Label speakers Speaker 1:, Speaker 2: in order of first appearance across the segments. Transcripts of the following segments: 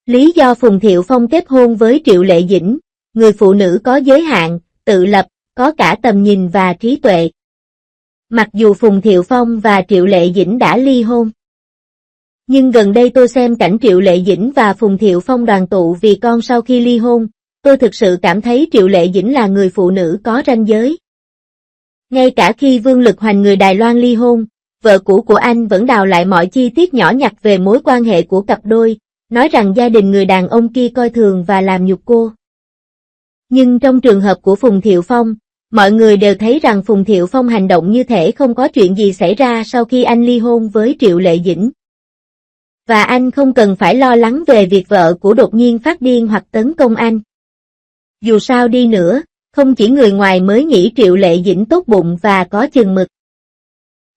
Speaker 1: Lý do Phùng Thiệu Phong kết hôn với Triệu Lệ Dĩnh, người phụ nữ có giới hạn, tự lập, có cả tầm nhìn và trí tuệ. Mặc dù Phùng Thiệu Phong và Triệu Lệ Dĩnh đã ly hôn, nhưng gần đây tôi xem cảnh Triệu Lệ Dĩnh và Phùng Thiệu Phong đoàn tụ vì con sau khi ly hôn, tôi thực sự cảm thấy Triệu Lệ Dĩnh là người phụ nữ có ranh giới. Ngay cả khi Vương Lực Hoành người Đài Loan ly hôn, vợ cũ của anh vẫn đào lại mọi chi tiết nhỏ nhặt về mối quan hệ của cặp đôi, nói rằng gia đình người đàn ông kia coi thường và làm nhục cô. Nhưng trong trường hợp của Phùng Thiệu Phong, mọi người đều thấy rằng Phùng Thiệu Phong hành động như thể không có chuyện gì xảy ra sau khi anh ly hôn với Triệu Lệ Dĩnh. Và anh không cần phải lo lắng về việc vợ của đột nhiên phát điên hoặc tấn công anh. Dù sao đi nữa, không chỉ người ngoài mới nghĩ Triệu Lệ Dĩnh tốt bụng và có chừng mực.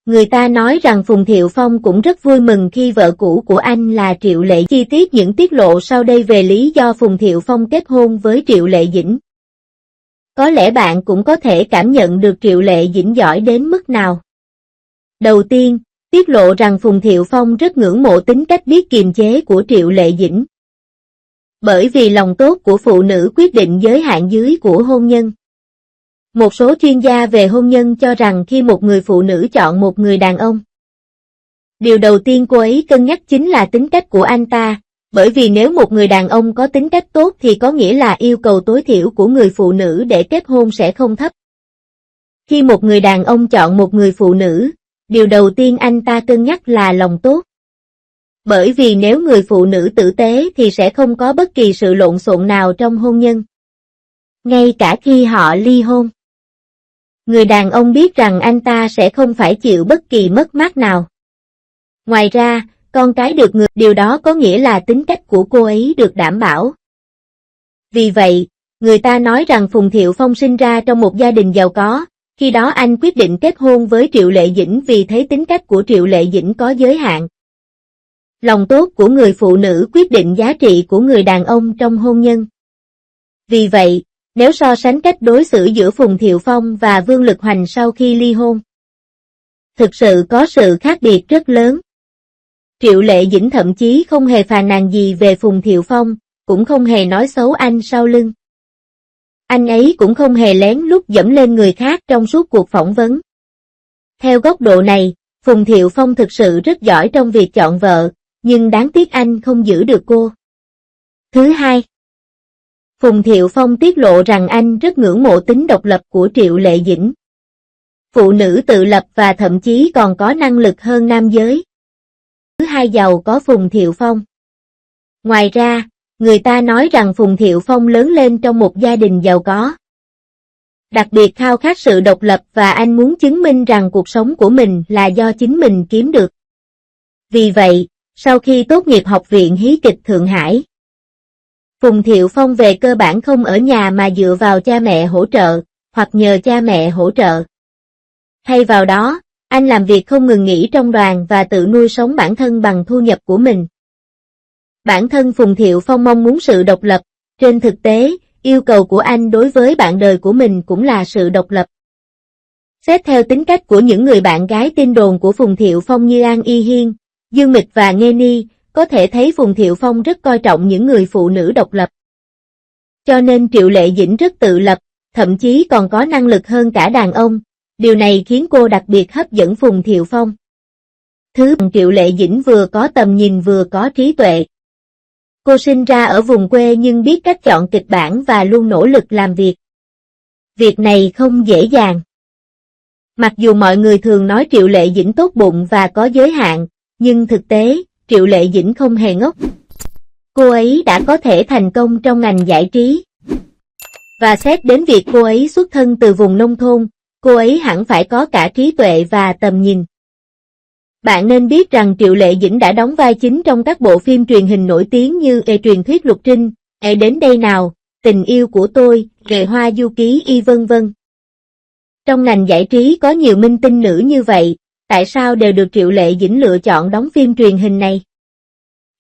Speaker 1: Người ta nói rằng Phùng Thiệu Phong cũng rất vui mừng khi vợ cũ của anh là Triệu Lệ. Chi tiết những tiết lộ sau đây về lý do Phùng Thiệu Phong kết hôn với Triệu Lệ Dĩnh. Có lẽ bạn cũng có thể cảm nhận được Triệu Lệ Dĩnh giỏi đến mức nào. Đầu tiên, tiết lộ rằng Phùng Thiệu Phong rất ngưỡng mộ tính cách biết kiềm chế của Triệu Lệ Dĩnh. Bởi vì lòng tốt của phụ nữ quyết định giới hạn dưới của hôn nhân. Một số chuyên gia về hôn nhân cho rằng khi một người phụ nữ chọn một người đàn ông, điều đầu tiên cô ấy cân nhắc chính là tính cách của anh ta, bởi vì nếu một người đàn ông có tính cách tốt thì có nghĩa là yêu cầu tối thiểu của người phụ nữ để kết hôn sẽ không thấp. Khi một người đàn ông chọn một người phụ nữ, điều đầu tiên anh ta cân nhắc là lòng tốt. Bởi vì nếu người phụ nữ tử tế thì sẽ không có bất kỳ sự lộn xộn nào trong hôn nhân. Ngay cả khi họ ly hôn, người đàn ông biết rằng anh ta sẽ không phải chịu bất kỳ mất mát nào. Ngoài ra, con cái được điều đó có nghĩa là tính cách của cô ấy được đảm bảo. Vì vậy, người ta nói rằng Phùng Thiệu Phong sinh ra trong một gia đình giàu có, khi đó anh quyết định kết hôn với Triệu Lệ Dĩnh vì thấy tính cách của Triệu Lệ Dĩnh có giới hạn. Lòng tốt của người phụ nữ quyết định giá trị của người đàn ông trong hôn nhân. Vì vậy, nếu so sánh cách đối xử giữa Phùng Thiệu Phong và Vương Lực Hoành sau khi ly hôn, thực sự có sự khác biệt rất lớn. Triệu Lệ Dĩnh thậm chí không hề phàn nàn gì về Phùng Thiệu Phong, cũng không hề nói xấu anh sau lưng. Anh ấy cũng không hề lén lút dẫm lên người khác trong suốt cuộc phỏng vấn. Theo góc độ này, Phùng Thiệu Phong thực sự rất giỏi trong việc chọn vợ, nhưng đáng tiếc anh không giữ được cô. Thứ hai, Phùng Thiệu Phong tiết lộ rằng anh rất ngưỡng mộ tính độc lập của Triệu Lệ Dĩnh. Phụ nữ tự lập và thậm chí còn có năng lực hơn nam giới. Thứ hai, giàu có Phùng Thiệu Phong. Ngoài ra, người ta nói rằng Phùng Thiệu Phong lớn lên trong một gia đình giàu có. Đặc biệt khao khát sự độc lập và anh muốn chứng minh rằng cuộc sống của mình là do chính mình kiếm được. Vì vậy, sau khi tốt nghiệp Học viện Hí kịch Thượng Hải, Phùng Thiệu Phong về cơ bản không ở nhà mà dựa vào cha mẹ hỗ trợ, hoặc nhờ cha mẹ hỗ trợ. Thay vào đó, anh làm việc không ngừng nghỉ trong đoàn và tự nuôi sống bản thân bằng thu nhập của mình. Bản thân Phùng Thiệu Phong mong muốn sự độc lập, trên thực tế, yêu cầu của anh đối với bạn đời của mình cũng là sự độc lập. Xét theo tính cách của những người bạn gái tin đồn của Phùng Thiệu Phong như An Y Hiên, Dương Mịch và Nghê Ni, có thể thấy Phùng Thiệu Phong rất coi trọng những người phụ nữ độc lập. Cho nên Triệu Lệ Dĩnh rất tự lập, thậm chí còn có năng lực hơn cả đàn ông, điều này khiến cô đặc biệt hấp dẫn Phùng Thiệu Phong. Thứ ba, Triệu Lệ Dĩnh vừa có tầm nhìn vừa có trí tuệ. Cô sinh ra ở vùng quê nhưng biết cách chọn kịch bản và luôn nỗ lực làm việc. Việc này không dễ dàng. Mặc dù mọi người thường nói Triệu Lệ Dĩnh tốt bụng và có giới hạn, nhưng thực tế, Triệu Lệ Dĩnh không hề ngốc. Cô ấy đã có thể thành công trong ngành giải trí. Và xét đến việc cô ấy xuất thân từ vùng nông thôn, cô ấy hẳn phải có cả trí tuệ và tầm nhìn. Bạn nên biết rằng Triệu Lệ Dĩnh đã đóng vai chính trong các bộ phim truyền hình nổi tiếng như Truyền thuyết Lục Trinh, Đến đây nào, Tình yêu của tôi, Hoa du ký y vân vân. Trong ngành giải trí có nhiều minh tinh nữ như vậy, tại sao đều được Triệu Lệ Dĩnh lựa chọn đóng phim truyền hình này?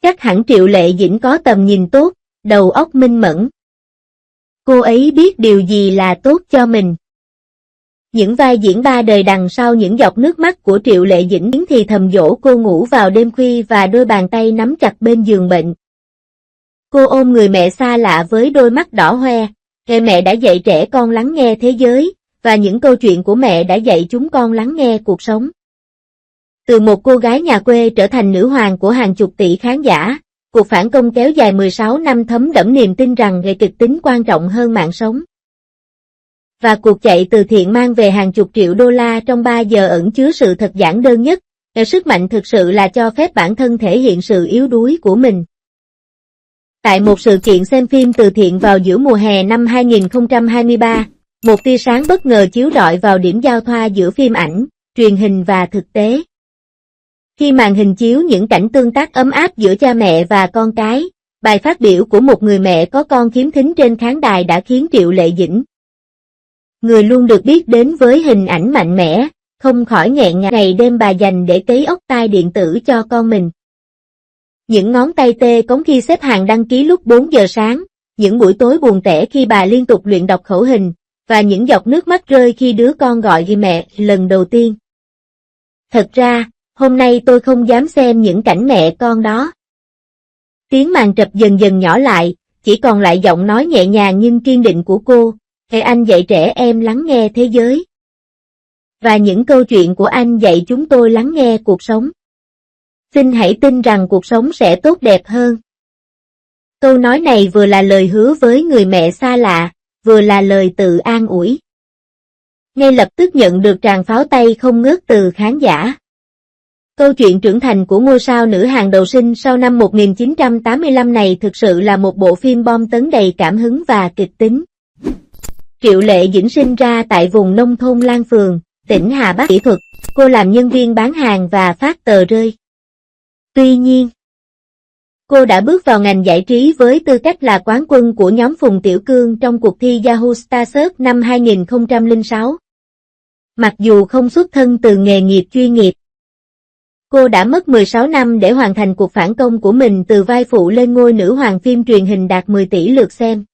Speaker 1: Chắc hẳn Triệu Lệ Dĩnh có tầm nhìn tốt, đầu óc minh mẫn. Cô ấy biết điều gì là tốt cho mình. Những vai diễn ba đời đằng sau những giọt nước mắt của Triệu Lệ Dĩnh thì thầm dỗ cô ngủ vào đêm khuya và đôi bàn tay nắm chặt bên giường bệnh. Cô ôm người mẹ xa lạ với đôi mắt đỏ hoe. Mẹ đã dạy trẻ con lắng nghe thế giới, và những câu chuyện của mẹ đã dạy chúng con lắng nghe cuộc sống. Từ một cô gái nhà quê trở thành nữ hoàng của hàng chục tỷ khán giả, cuộc phản công kéo dài 16 năm thấm đẫm niềm tin rằng nghệ kịch tính quan trọng hơn mạng sống. Và cuộc chạy từ thiện mang về hàng chục triệu đô la trong 3 giờ ẩn chứa sự thật giản đơn nhất. Sức mạnh thực sự là cho phép bản thân thể hiện sự yếu đuối của mình. Tại một sự kiện xem phim từ thiện vào giữa mùa hè năm 2023, một tia sáng bất ngờ chiếu rọi vào điểm giao thoa giữa phim ảnh, truyền hình và thực tế. Khi màn hình chiếu những cảnh tương tác ấm áp giữa cha mẹ và con cái, bài phát biểu của một người mẹ có con khiếm thính trên khán đài đã khiến Triệu Lệ Dĩnh, người luôn được biết đến với hình ảnh mạnh mẽ, không khỏi nghẹn ngào. Ngày đêm bà dành để cấy ốc tai điện tử cho con mình. Những ngón tay tê cống khi xếp hàng đăng ký lúc 4 giờ sáng, những buổi tối buồn tẻ khi bà liên tục luyện đọc khẩu hình, và những giọt nước mắt rơi khi đứa con gọi mẹ lần đầu tiên. Thật ra, hôm nay tôi không dám xem những cảnh mẹ con đó. Tiếng màn trập dần dần nhỏ lại, chỉ còn lại giọng nói nhẹ nhàng nhưng kiên định của cô. Anh dạy trẻ em lắng nghe thế giới. Và những câu chuyện của anh dạy chúng tôi lắng nghe cuộc sống. Xin hãy tin rằng cuộc sống sẽ tốt đẹp hơn. Câu nói này vừa là lời hứa với người mẹ xa lạ, vừa là lời tự an ủi. Ngay lập tức nhận được tràng pháo tay không ngớt từ khán giả. Câu chuyện trưởng thành của ngôi sao nữ hàng đầu sinh sau năm 1985 này thực sự là một bộ phim bom tấn đầy cảm hứng và kịch tính. Triệu Lệ Dĩnh sinh ra tại vùng nông thôn Lan Phường, tỉnh Hà Bắc. Kỹ thuật, cô làm nhân viên bán hàng và phát tờ rơi. Tuy nhiên, cô đã bước vào ngành giải trí với tư cách là quán quân của nhóm Phùng Tiểu Cương trong cuộc thi Yahoo Star Search năm 2006. Mặc dù không xuất thân từ nghề nghiệp chuyên nghiệp, cô đã mất 16 năm để hoàn thành cuộc phản công của mình từ vai phụ lên ngôi nữ hoàng phim truyền hình đạt 10 tỷ lượt xem.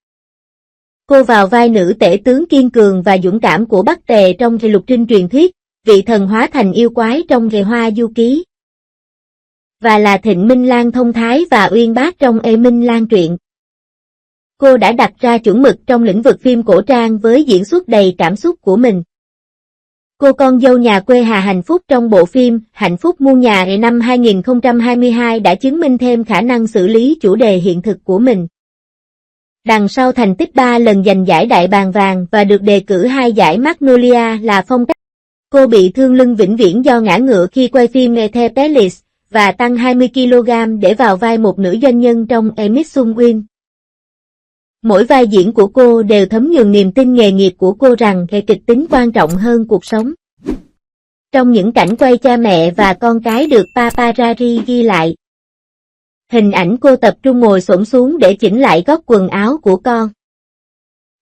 Speaker 1: Cô vào vai nữ tể tướng kiên cường và dũng cảm của Bắc Tề trong Lục Trinh truyền thuyết, vị thần hóa thành yêu quái trong Hoa Du Ký, và là Thịnh Minh Lan thông thái và uyên bác trong Ê Minh Lan truyện. Cô đã đặt ra chuẩn mực trong lĩnh vực phim cổ trang với diễn xuất đầy cảm xúc của mình. Cô con dâu nhà quê Hà Hạnh Phúc trong bộ phim Hạnh Phúc Muôn Nhà năm 2022 đã chứng minh thêm khả năng xử lý chủ đề hiện thực của mình. Đằng sau thành tích 3 lần giành giải Đại Bàng Vàng và được đề cử 2 giải Magnolia là phong cách. Cô bị thương lưng vĩnh viễn do ngã ngựa khi quay phim The Palace và tăng 20 kg để vào vai một nữ doanh nhân trong Miss Sung Win. Mỗi vai diễn của cô đều thấm nhuần niềm tin nghề nghiệp của cô rằng nghệ kịch tính quan trọng hơn cuộc sống. Trong những cảnh quay cha mẹ và con cái được paparazzi ghi lại, hình ảnh cô tập trung ngồi xổm xuống để chỉnh lại góc quần áo của con.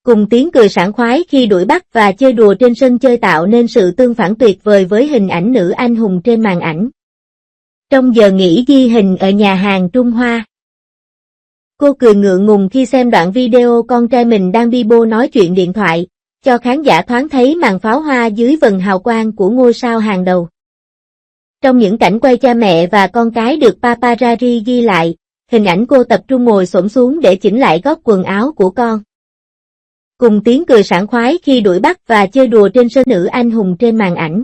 Speaker 1: Cùng tiếng cười sảng khoái khi đuổi bắt và chơi đùa trên sân chơi tạo nên sự tương phản tuyệt vời với hình ảnh nữ anh hùng trên màn ảnh. Trong giờ nghỉ ghi hình ở nhà hàng Trung Hoa, cô cười ngượng ngùng khi xem đoạn video con trai mình đang bi bô nói chuyện điện thoại, cho khán giả thoáng thấy màn pháo hoa dưới vầng hào quang của ngôi sao hàng đầu. Trong những cảnh quay cha mẹ và con cái được paparazzi ghi lại, hình ảnh cô tập trung ngồi xổm xuống để chỉnh lại góc quần áo của con. Cùng tiếng cười sảng khoái khi đuổi bắt và chơi đùa trên sân nữ anh hùng trên màn ảnh.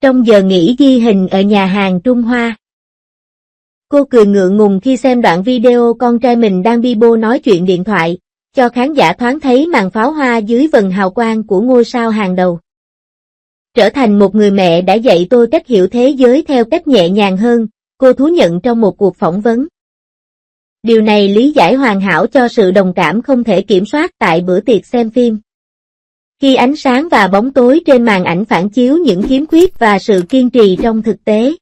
Speaker 1: Trong giờ nghỉ ghi hình ở nhà hàng Trung Hoa, cô cười ngượng ngùng khi xem đoạn video con trai mình đang bi bô nói chuyện điện thoại, cho khán giả thoáng thấy màn pháo hoa dưới vầng hào quang của ngôi sao hàng đầu. Trở thành một người mẹ đã dạy tôi cách hiểu thế giới theo cách nhẹ nhàng hơn, cô thú nhận trong một cuộc phỏng vấn. Điều này lý giải hoàn hảo cho sự đồng cảm không thể kiểm soát tại bữa tiệc xem phim. Khi ánh sáng và bóng tối trên màn ảnh phản chiếu những khiếm khuyết và sự kiên trì trong thực tế.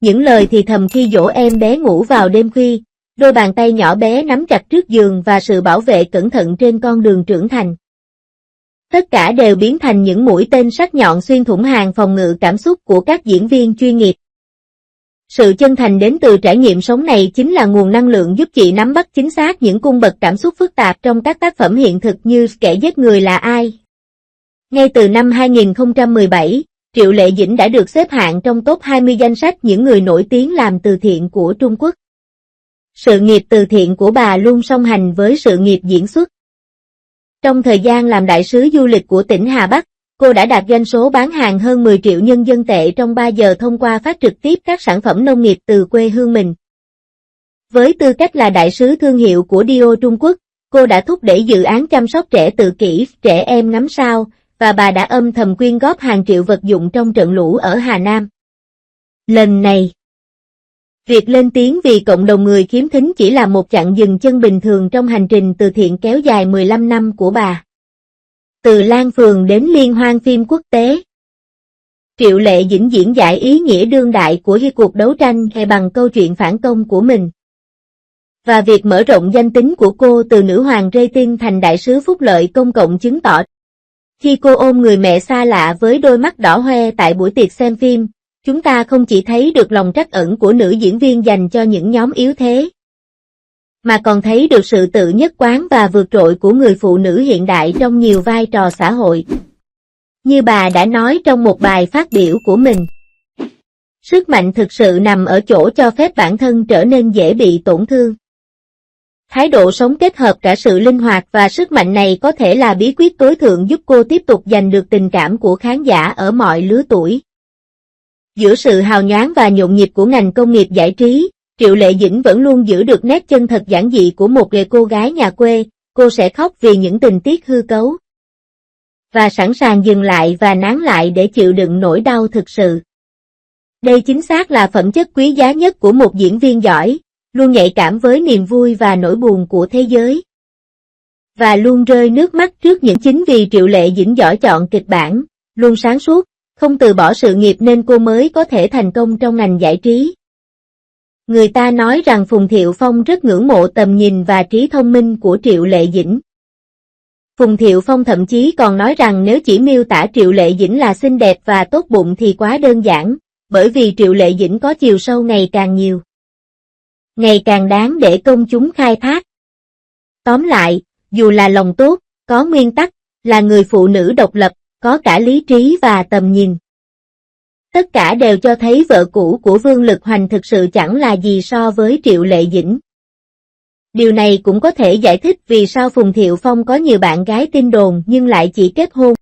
Speaker 1: Những lời thì thầm khi dỗ em bé ngủ vào đêm khuya, đôi bàn tay nhỏ bé nắm chặt trước giường và sự bảo vệ cẩn thận trên con đường trưởng thành. Tất cả đều biến thành những mũi tên sắc nhọn xuyên thủng hàng phòng ngự cảm xúc của các diễn viên chuyên nghiệp. Sự chân thành đến từ trải nghiệm sống này chính là nguồn năng lượng giúp chị nắm bắt chính xác những cung bậc cảm xúc phức tạp trong các tác phẩm hiện thực như Kẻ giết người là ai. Ngay từ năm 2017, Triệu Lệ Dĩnh đã được xếp hạng trong top 20 danh sách những người nổi tiếng làm từ thiện của Trung Quốc. Sự nghiệp từ thiện của bà luôn song hành với sự nghiệp diễn xuất. Trong thời gian làm đại sứ du lịch của tỉnh Hà Bắc, cô đã đạt doanh số bán hàng hơn 10 triệu nhân dân tệ trong 3 giờ thông qua phát trực tiếp các sản phẩm nông nghiệp từ quê hương mình. Với tư cách là đại sứ thương hiệu của Dio Trung Quốc, cô đã thúc đẩy dự án chăm sóc trẻ tự kỷ, trẻ em ngắm sao, và bà đã âm thầm quyên góp hàng triệu vật dụng trong trận lũ ở Hà Nam. Lần này, việc lên tiếng vì cộng đồng người khiếm thính chỉ là một chặng dừng chân bình thường trong hành trình từ thiện kéo dài 15 năm của bà. Từ Lan Phường đến Liên hoan phim quốc tế, Triệu Lệ Dĩnh diễn giải ý nghĩa đương đại của cuộc đấu tranh bằng câu chuyện phản công của mình. Và việc mở rộng danh tính của cô từ nữ hoàng rating thành đại sứ phúc lợi công cộng chứng tỏ khi cô ôm người mẹ xa lạ với đôi mắt đỏ hoe tại buổi tiệc xem phim, chúng ta không chỉ thấy được lòng trắc ẩn của nữ diễn viên dành cho những nhóm yếu thế, mà còn thấy được sự tự nhất quán và vượt trội của người phụ nữ hiện đại trong nhiều vai trò xã hội. Như bà đã nói trong một bài phát biểu của mình, sức mạnh thực sự nằm ở chỗ cho phép bản thân trở nên dễ bị tổn thương. Thái độ sống kết hợp cả sự linh hoạt và sức mạnh này có thể là bí quyết tối thượng giúp cô tiếp tục giành được tình cảm của khán giả ở mọi lứa tuổi. Giữa sự hào nhoáng và nhộn nhịp của ngành công nghiệp giải trí, Triệu Lệ Dĩnh vẫn luôn giữ được nét chân thật giản dị của một cô gái nhà quê. Cô sẽ khóc vì những tình tiết hư cấu, và sẵn sàng dừng lại và nán lại để chịu đựng nỗi đau thực sự. Đây chính xác là phẩm chất quý giá nhất của một diễn viên giỏi, luôn nhạy cảm với niềm vui và nỗi buồn của thế giới. Và luôn rơi nước mắt trước những chính vì Triệu Lệ Dĩnh giỏi chọn kịch bản, luôn sáng suốt, không từ bỏ sự nghiệp nên cô mới có thể thành công trong ngành giải trí. Người ta nói rằng Phùng Thiệu Phong rất ngưỡng mộ tầm nhìn và trí thông minh của Triệu Lệ Dĩnh. Phùng Thiệu Phong thậm chí còn nói rằng nếu chỉ miêu tả Triệu Lệ Dĩnh là xinh đẹp và tốt bụng thì quá đơn giản, bởi vì Triệu Lệ Dĩnh có chiều sâu ngày càng nhiều, ngày càng đáng để công chúng khai thác. Tóm lại, dù là lòng tốt, có nguyên tắc, là người phụ nữ độc lập, có cả lý trí và tầm nhìn, tất cả đều cho thấy vợ cũ của Vương Lực Hoành thực sự chẳng là gì so với Triệu Lệ Dĩnh. Điều này cũng có thể giải thích vì sao Phùng Thiệu Phong có nhiều bạn gái tin đồn nhưng lại chỉ kết hôn